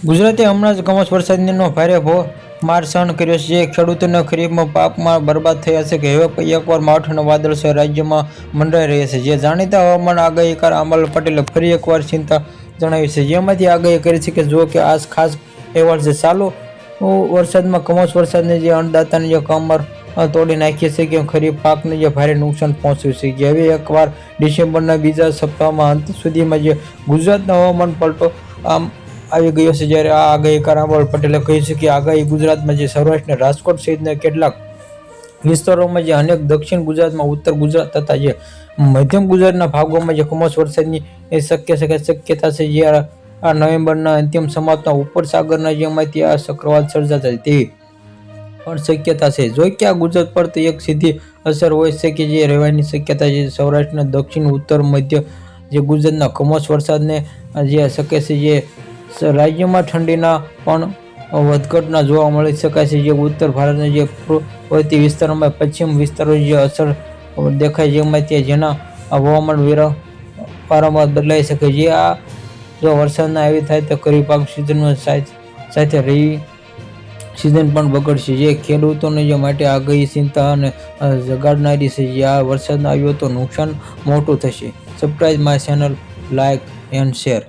ગુજરાતે હમણાં જ કમોસમી વરસાદનો ભારે માર સહન કર્યો છે, જે ખેડૂતોના ખરીફમાં પાકમાં બરબાદ થયા છે. કે હવે એકવાર માવઠાના વાદળો રાજ્યમાં મંડરાઈ રહ્યા છે, જે જાણીતા હવામાન આગાહીકાર અમલ પટેલે ફરી એકવાર ચિંતા જણાવી છે, જેમાંથી આગાહી કરી છે કે જો કે આ ખાસ અહેવાલ છે. ચાલુ વરસાદમાં કમોસમી વરસાદને જે અન્નદાતાની જે કમર તોડી નાખી છે કે ખરીફ પાકને જે ભારે નુકસાન પહોંચ્યું છે. કે હવે એકવાર ડિસેમ્બરના બીજા સપ્તાહમાં અંત સુધીમાં જે ગુજરાતના હવામાન પલટો આવી ગયો છે, જ્યારે આ આગાહીકાર અમલ પટેલે કહ્યું છે કે આગાહી ગુજરાતમાં જે સૌરાષ્ટ્ર, રાજકોટ સહિતના કેટલાક વિસ્તારોમાં જે અનેક દક્ષિણ ગુજરાતમાં, ઉત્તર ગુજરાત તથા જે મધ્યમ ગુજરાતના ભાગોમાં જે કમોસમી વરસાદની શક્યતા છે. જે આ નવેમ્બરના અંતિમ સમાપ્તમાં ઉપસાગરના જેમાંથી આ ચક્રવાત સર્જાતા તેવી પણ શક્યતા છે. જો કે આ ગુજરાત પર તો એક સીધી અસર હોય છે કે જે રહેવાની શક્યતા છે. સૌરાષ્ટ્રના દક્ષિણ, ઉત્તર, મધ્ય જે ગુજરાતના કમોસમી વરસાદને જે શકે છે. જે રાજ્યમાં ઠંડીના પણ વધઘટના જોવા મળી શકાય છે. જે ઉત્તર ભારતના જે પૂર્વવર્તી વિસ્તારોમાં, પશ્ચિમ વિસ્તારો જે અસર દેખાય જેમાંથી જેના હવામાન વારંવાર બદલાઈ શકે. જે આ જો વરસાદના આવી થાય તો ખરીફ પાક સિઝનમાં સાથે રહી સિઝન પણ બગડશે, જે ખેડૂતોને જે માટે આગાહી ચિંતા અને જગાડનારી છે. જે આ વરસાદ આવ્યો તો નુકસાન મોટું થશે. Subscribe my channel, like and share.